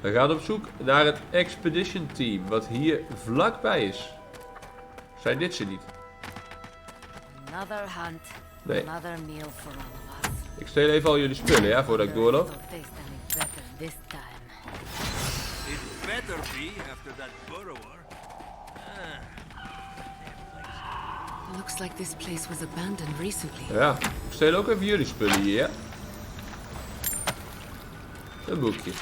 We gaan op zoek naar het expedition team, wat hier vlakbij is. Zijn dit ze niet? Another hunt. Nee. Another meal for all of us. Ik steel even al jullie spullen, ja, voordat ik doorloop. It'll taste any better this time. It better be after that burrower. Looks like this place was abandoned recently. Ja, ik steel ook even jullie spullen hier, ja. Een boekje.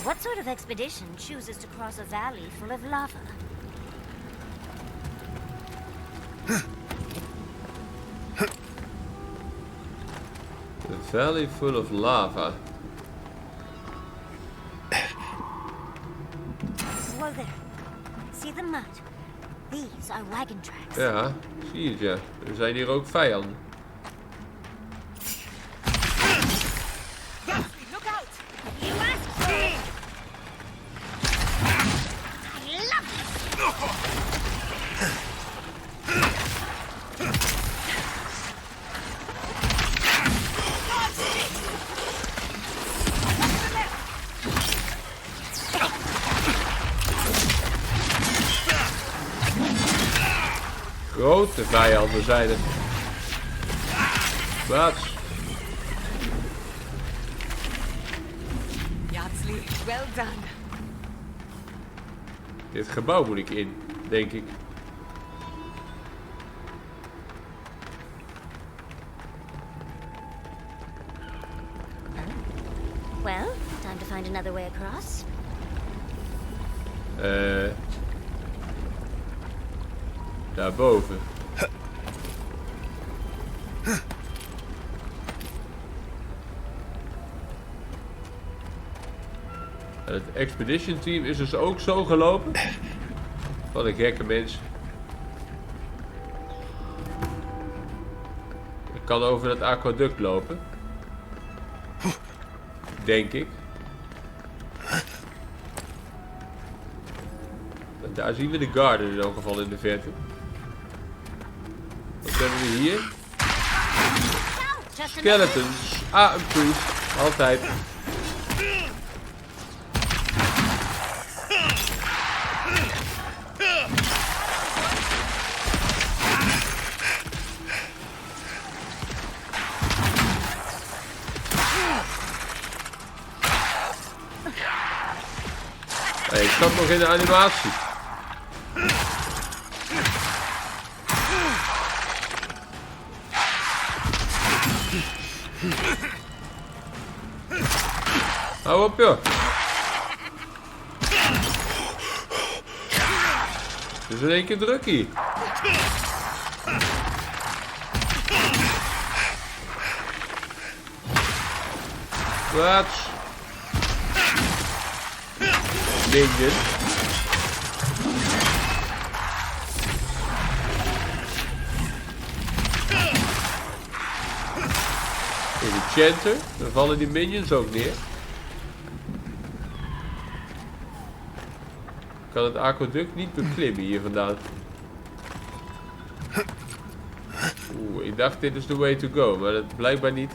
What sort of expedition chooses to cross a valley full of lava? A valley full of lava. Whoa there. See the mud? These are wagon tracks. Ja, zie je het, ja. Er zijn hier ook vijanden. Look out! You must see! I love this! Grote vijanden zijn het. Wat? Yardsley, well done. Dit gebouw moet ik in, denk ik. Well, time to find another way across. Daarboven. En het expedition team is dus ook zo gelopen. Wat een gekke mens. Ik kan over het aquaduct lopen. Denk ik. En daar zien we de garden in elk geval in de verte. Wat hebben we hier? Skeletons. Ah, een priest. Altijd. Hey, ik zat nog in de animatie. Hou op, joh. Het is in één keer druk hier. Wat? Dingen. Enchanter. Dan vallen die minions ook neer. Ik kan het aquaduct niet beklimmen hier vandaan. Oeh, ik dacht dit is the way to go, maar dat blijkbaar niet.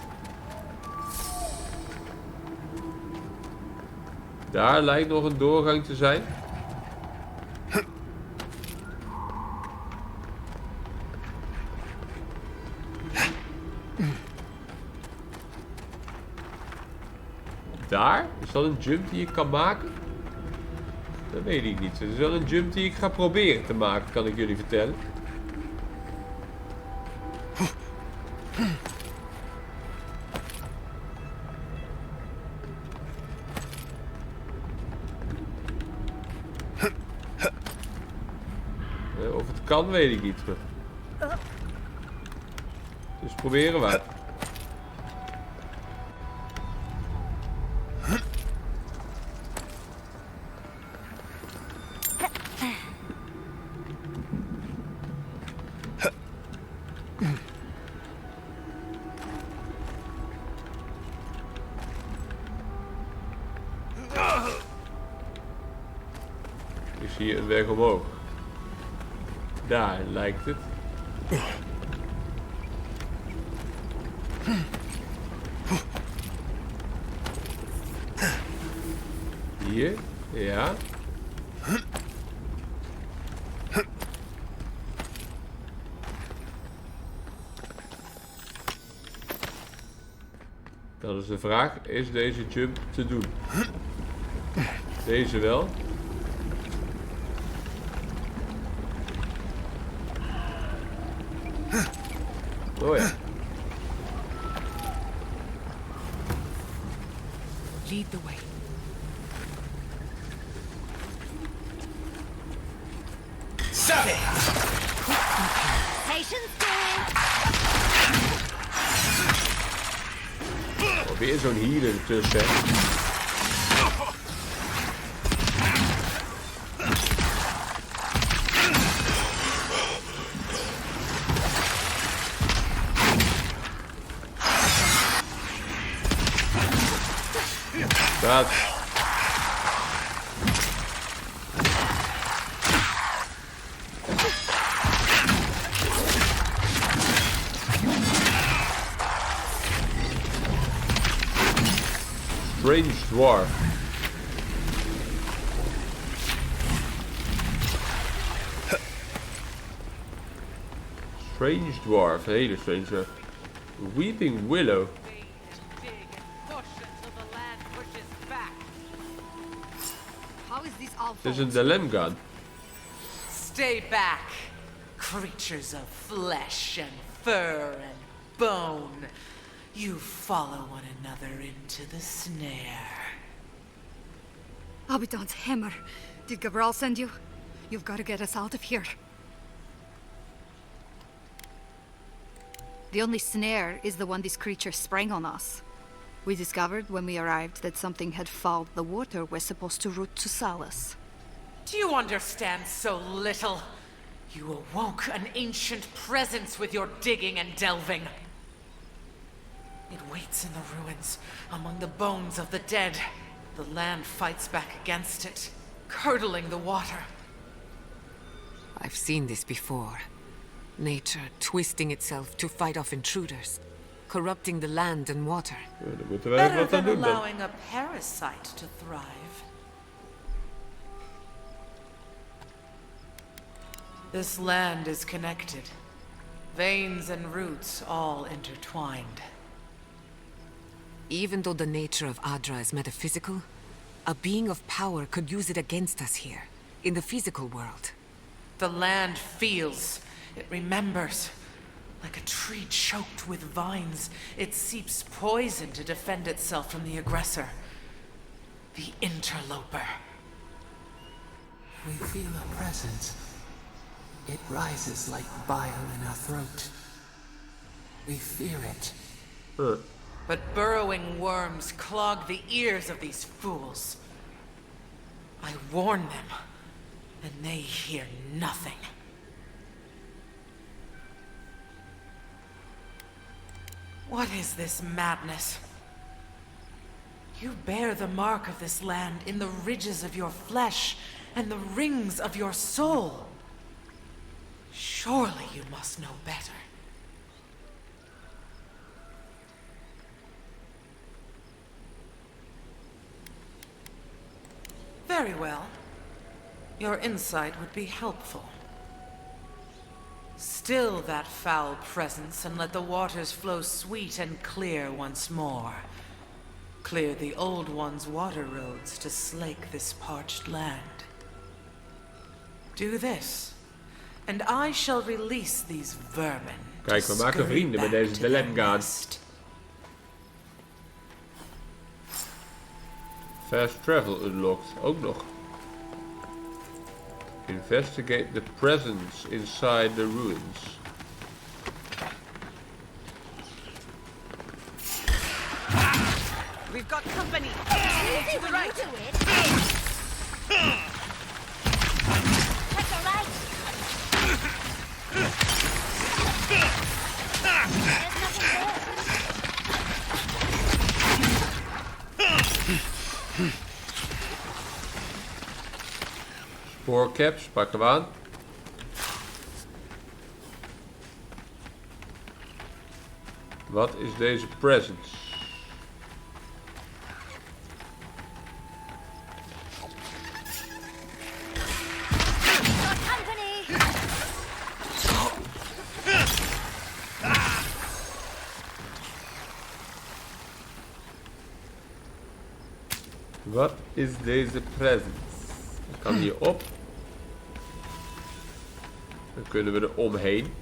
Daar lijkt nog een doorgang te zijn. Daar? Is dat een jump die ik kan maken? Dat weet ik niet. Het is wel een jump die ik ga proberen te maken, kan ik jullie vertellen. Of het kan, weet ik niet. Dus proberen we. Ik zie een weg omhoog. Daar lijkt het. Hier. Ja. Dat is de vraag. Is deze jump te doen? Deze wel. Oh ja. Lead the way. Patience, dear. Oh, weer zo'n healer ertussen. Dat. Strange dwarf. Strange dwarf, hele strange dwarf. Weeping willow. How is this all Dit is een dilemma gun. Stay back, creatures of flesh and fur and bone. You follow one another into the snare. Abaddon's hammer. Did Gabral send you? You've got to get us out of here. The only snare is the one these creatures sprang on us. We discovered when we arrived that something had fouled the water we're supposed to route to Salus. Do you understand so little? You awoke an ancient presence with your digging and delving. It waits in the ruins, among the bones of the dead. The land fights back against it, curdling the water. I've seen this before. Nature twisting itself to fight off intruders, corrupting the land and water. Ja, daar moeten wij Better wat aan than doen dan. allowing a parasite to thrive. This land is connected. Veins and roots all intertwined. Even though the nature of Adra is metaphysical, a being of power could use it against us here, in the physical world. The land feels, it remembers. Like a tree choked with vines, it seeps poison to defend itself from the aggressor. The interloper. We feel a presence. It rises like bile in our throat. We fear it. But burrowing worms clog the ears of these fools. I warn them, and they hear nothing. What is this madness? You bear the mark of this land in the ridges of your flesh and the rings of your soul. Surely you must know better. Very well. Your insight would be helpful. Still that foul presence and let the waters flow sweet and clear once more. Clear the old one's water roads to slake this parched land. Do this, and I shall release these vermin. Kijk, we maken vrienden met deze dilemma. Fast travel unlocked, ook nog. Investigate the presence inside the ruins. We've got company. Easy when you do it. Check the right. There's nothing there. Spoorcaps, pakken we aan. Wat is deze presence? Wat is deze present? Ik kan hier op. Dan kunnen we er omheen.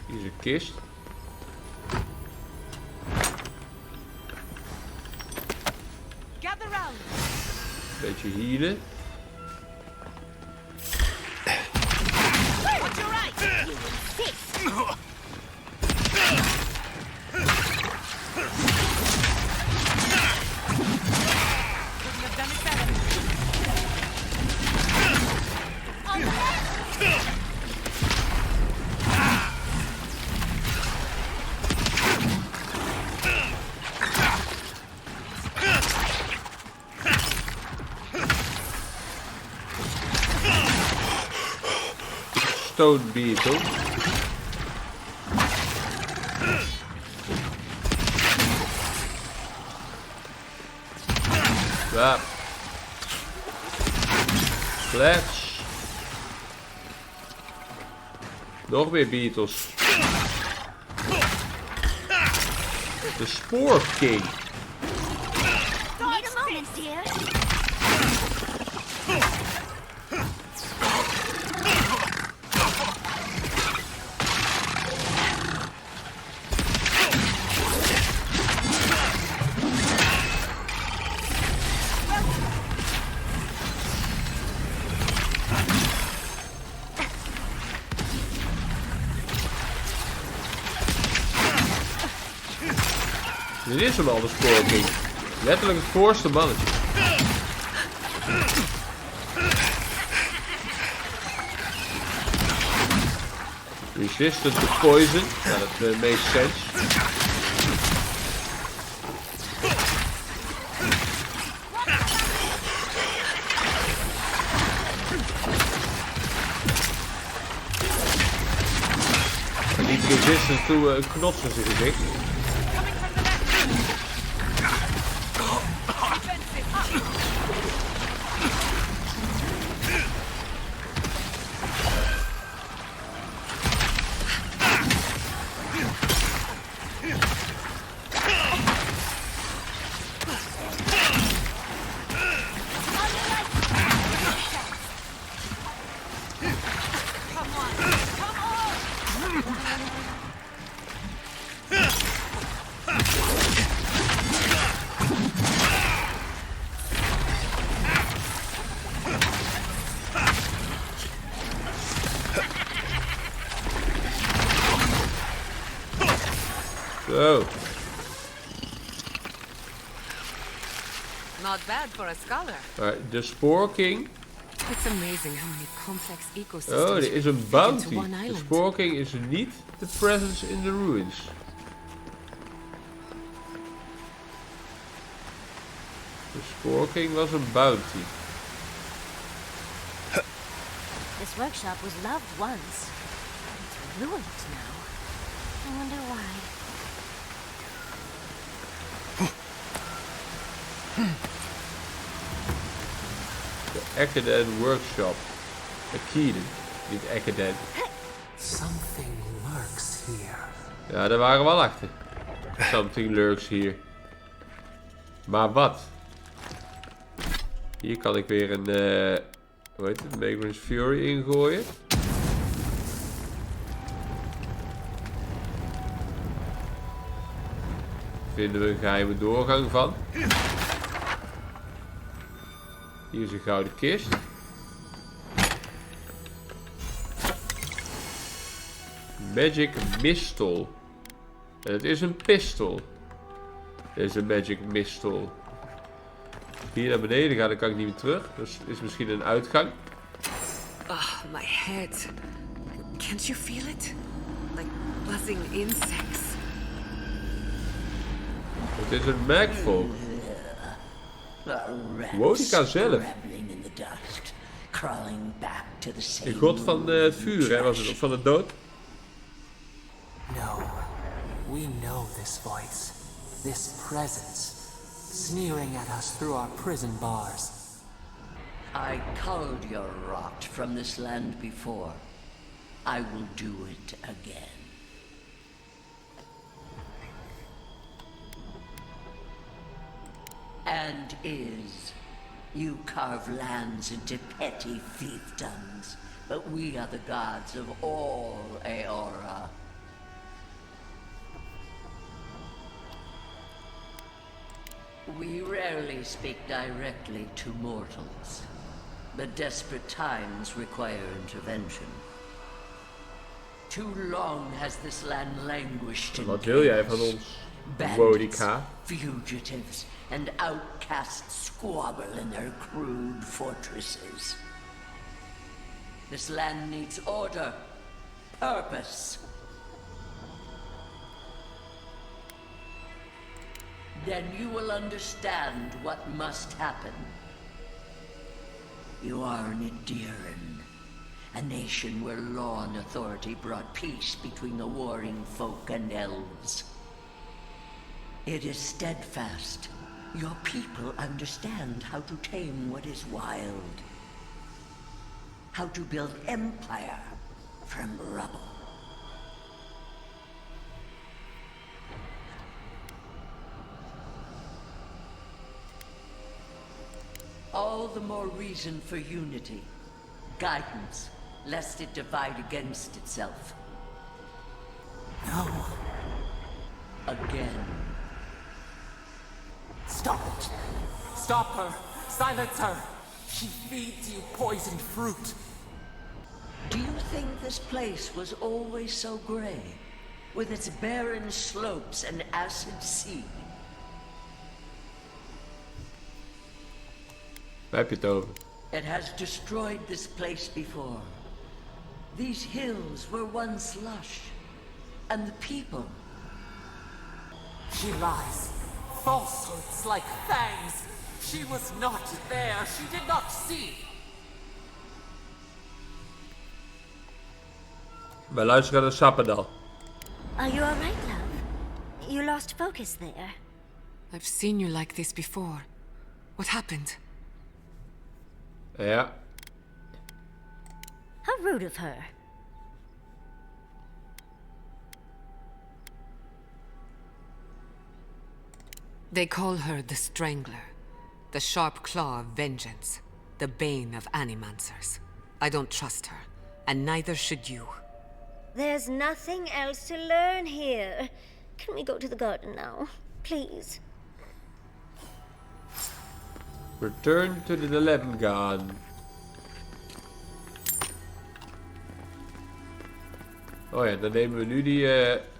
Hier is een kist. Gather round. Beetje healen. Watch your right. You insist. Couldn't have done it better. On the left. Stone beetle. Ja. Flash. Nog meer beetles. De Spoor King. Need a moment, dear. Dit is hem al, de Spoor King. Letterlijk het voorste mannetje. Resistant to poison. Ja, dat makes sense. Maar niet resistant to een knots in zijn gezicht. Zo. Not bad for a scholar. Maar de Spoor King. It's amazing how many complex ecosystems. Oh, er is een fit bounty. into one De island. Spoor King is niet de presence in the ruins. De Spoor King was een bounty. This workshop was loved once. It's ruined now. I wonder why. De Aquaduct Workshop. Aquaduct, niet Aquaduct. Something lurks here. Ja, daar waren we al achter. Something lurks hier. Maar wat? Hier kan ik weer een, hoe heet het, Vagrant's Fury ingooien. Vinden we een geheime doorgang van. Hier is een gouden kist. Magic Mistol. En het is een pistool. Dit is een Magic Mistol. Hier naar beneden gaan, dan kan ik niet meer terug. Dus is misschien een uitgang. Ah, my head. Can't you feel it? Like buzzing insects. Het is een magfog. Wow, die kan zelf. De god van het vuur, hè, was het? Of van de dood? No, we know this voice, this presence, sneering at us through our prison bars. I culled your rot from this land before. I will do it again. And you carve lands into petty fiefdoms, but we are the gods of all Aora. We rarely speak directly to mortals, but desperate times require intervention. Too long has this land languished in Wat wil jij van ons, Wodika? Fugitives and outcasts squabble in their crude fortresses. This land needs order, purpose. Then you will understand what must happen. You are an Indiran, a nation where law and authority brought peace between the warring folk and elves. It is steadfast. Your people understand how to tame what is wild. How to build empire from rubble. All the more reason for unity, guidance, lest it divide against itself. No. Again. Stop it. Stop her. Silence her. She feeds you poisoned fruit. Do you think this place was always so gray? With its barren slopes and acid sea? Waar heb je het over? It has destroyed this place before. These hills were once lush. And the people. She lies. Falsehoods like fangs. She was not there. She did not see. Wij luisteren naar Sappadal. Are you alright, love? You lost focus there. I've seen you like this before. What happened? Ja. How rude of her. They call her the Strangler, the sharp claw of vengeance, the bane of animancers. I don't trust her, and neither should you. There's nothing else to learn here. Can we go to the garden now? Please. Return to the dilemma gaan. Oh ja, dan nemen we nu die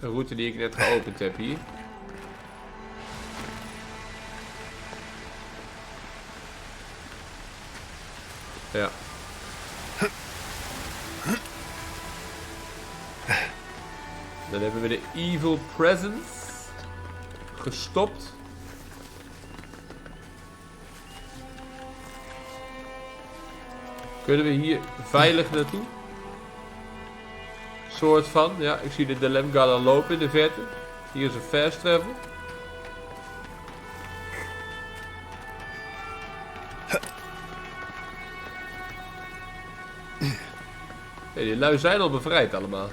route die ik net geopend heb hier. Ja. Dan hebben we de Evil Presence gestopt. Kunnen we hier veilig naartoe? Soort van. Ja, ik zie de Dilemma al lopen in de verte. Hier is een fast travel. Hey, die lui zijn al bevrijd allemaal.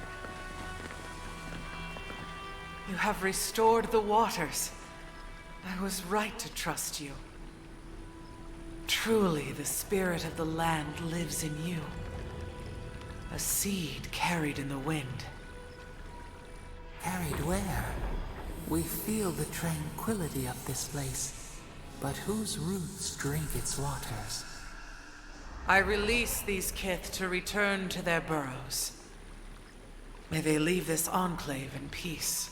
You have restored the waters. I was right to trust you. Truly, the spirit of the land lives in you. A seed carried in the wind. Carried where? We feel the tranquility of this place, but whose roots drink its waters? I release these kith to return to their burrows. May they leave this enclave in peace.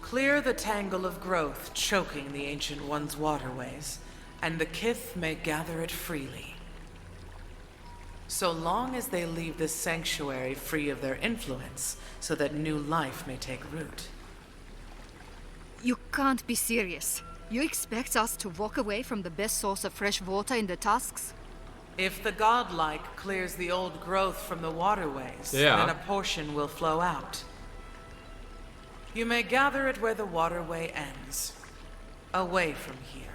Clear the tangle of growth choking the Ancient One's waterways, and the kith may gather it freely. So long as they leave this sanctuary free of their influence, so that new life may take root. You can't be serious. You expect us to walk away from the best source of fresh water in the Tusks? If the godlike clears the old growth from the waterways, Yeah. then a portion will flow out. You may gather it where the waterway ends. Away from here.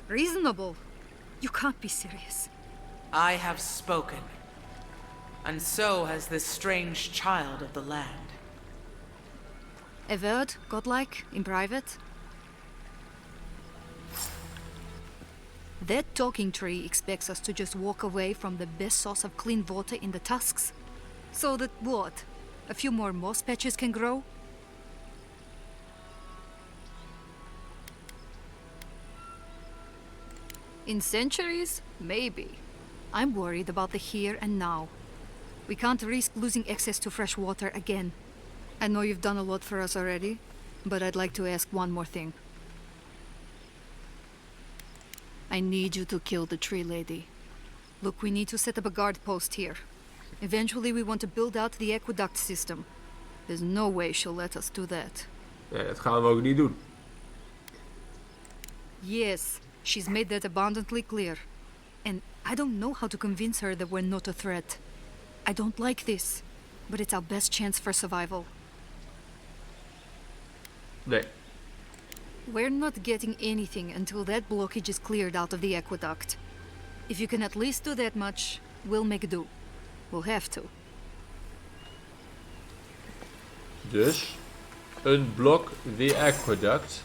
Reasonable. You can't be serious. I have spoken. And so has this strange child of the land. Avowed, godlike, in private. That talking tree expects us to just walk away from the best source of clean water in the tusks. So that what? A few more moss patches can grow? In centuries? Maybe. I'm worried about the here and now. We can't risk losing access to fresh water again. I know you've done a lot for us already, but I'd like to ask one more thing. I need you to kill the tree lady. Look, we need to set up a guard post here. Eventually we want to build out the aqueduct system. There's no way she'll let us do that. Nee, dat gaan we ook niet doen. Yes, she's made that abundantly clear. And I don't know how to convince her that we're not a threat. I don't like this, but it's our best chance for survival. Nee. We're not getting anything until that blockage is cleared out of the aqueduct. If you can at least do that much, we'll make do. We'll have to. Dus, unblock the aqueduct.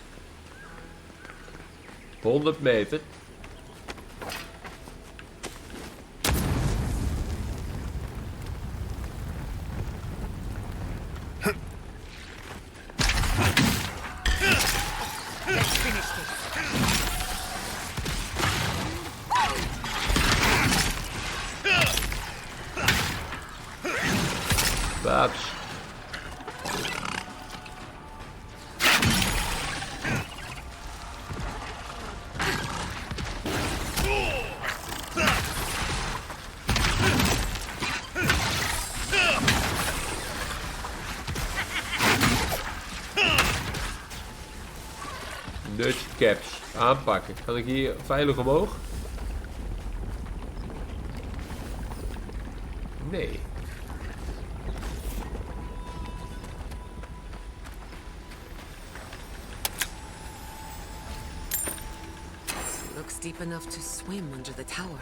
100 meter. Let's finish this. Babs. Caps aanpakken. Kan ik hier veilig omhoog? Nee. Looks deep enough to swim under the tower.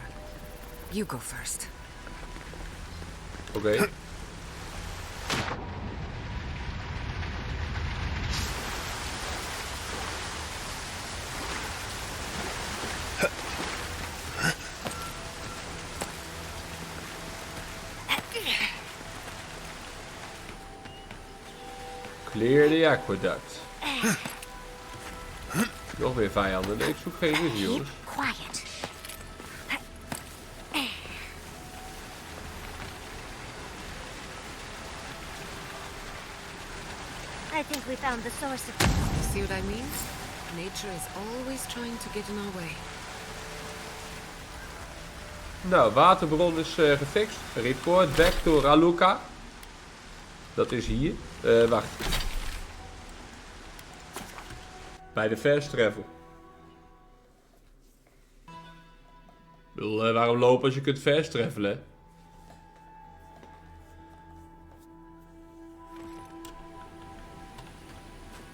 You go first. Oké. Clear the aqueduct. Nog meer vijanden. Nee, ik zoek geen ruzie, jongens. Quiet. I think we found the source of... See what I mean? Nature is always trying to get in our way. Nou, waterbron is gefixt. Report back to Raluca. Dat is hier. Wacht. Bij de fast travel. Ik bedoel, waarom lopen als je kunt fast travelen?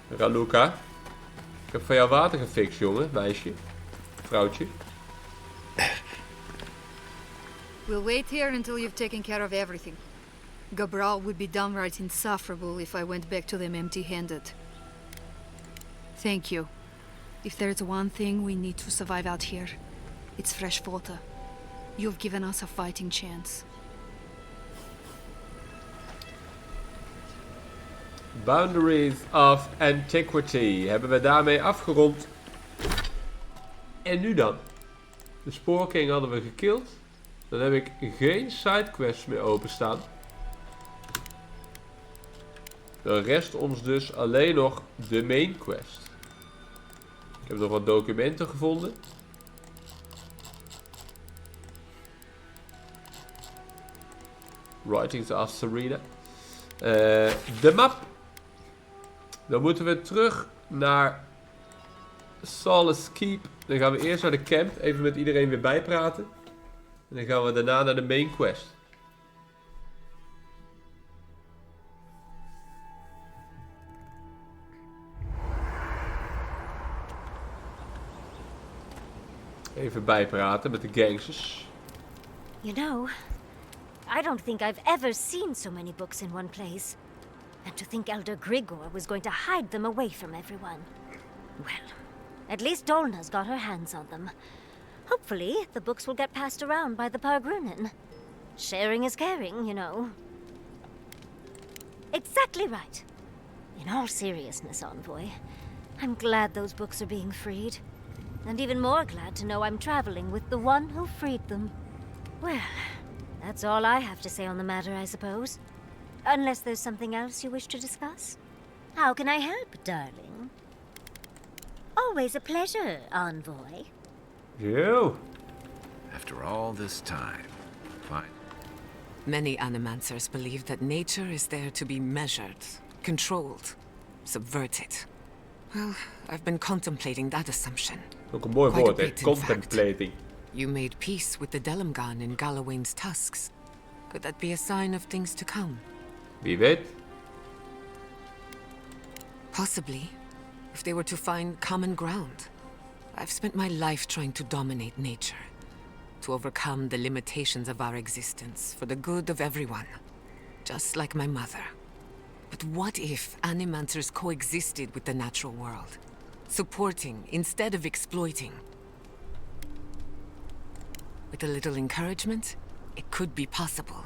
Raluca. Ik heb van jou water gefixt, jongen, meisje. Vrouwtje. We'll wait here until you've taken care of everything. Gabral would be downright insufferable if I went back to them empty-handed. Thank you. If there's one thing we need to survive out here, it's fresh water. You've given us a fighting chance. Boundaries of Antiquity hebben we daarmee afgerond. En nu dan? De spoorking hadden we gekild. Dan heb ik geen sidequests meer openstaan. Dan rest ons dus alleen nog de main quest. Ik heb nog wat documenten gevonden. Writings of Serena. De map. Dan moeten we terug naar Solace Keep. Dan gaan we eerst naar de camp. Even met iedereen weer bijpraten. En dan gaan we daarna naar de main quest. Even bijpraten met de gangsters. You know, I don't think I've ever seen so many books in one place. And to think Elder Grigor was going to hide them away from everyone. Well, at least Dolna's got her hands on them. Hopefully, the books will get passed around by the Pargrunen. Sharing is caring, you know. Exactly right. In all seriousness, Envoy, I'm glad those books are being freed. And even more glad to know I'm traveling with the one who freed them. Well, that's all I have to say on the matter, I suppose. Unless there's something else you wish to discuss. How can I help, darling? Always a pleasure, Envoy. Yo. After all this time, fine. Many animancers believe that nature is there to be measured, controlled, subverted. Well, I've been contemplating that assumption. Ook een mooi Quite a woord, hè? bit, in fact. Contemplating. You made peace with the Delimgan in Galawain's tusks. Could that be a sign of things to come? Wie weet. Possibly, if they were to find common ground. I've spent my life trying to dominate nature, to overcome the limitations of our existence for the good of everyone, just like my mother. But what if animancers coexisted with the natural world, supporting instead of exploiting? With a little encouragement, it could be possible.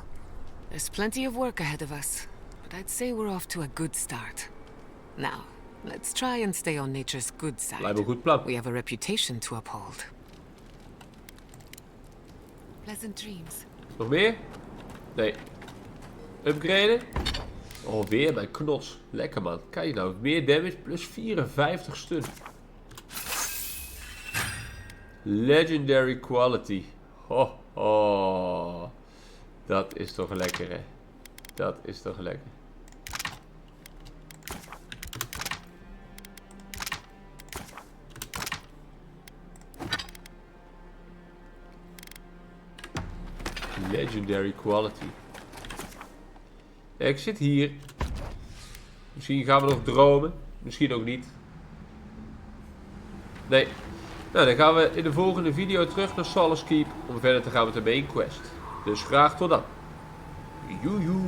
There's plenty of work ahead of us, but I'd say we're off to a good start. Now, let's try and stay on nature's good side. Lijkt me een goed plan. We have a reputation to uphold. Pleasant dreams. Nog meer? Nee. Upgraden? Oh, weer mijn knots. Lekker man. Kijk nou, meer damage plus 54 stun. Legendary quality. Ho, ho. Dat is toch lekker, hè? Dat is toch lekker. Legendary quality. Ja, ik zit hier. Misschien gaan we nog dromen. Misschien ook niet. Nee. Nou, dan gaan we in de volgende video terug naar Solace Keep om verder te gaan met de main quest. Dus graag tot dan. Joejoe.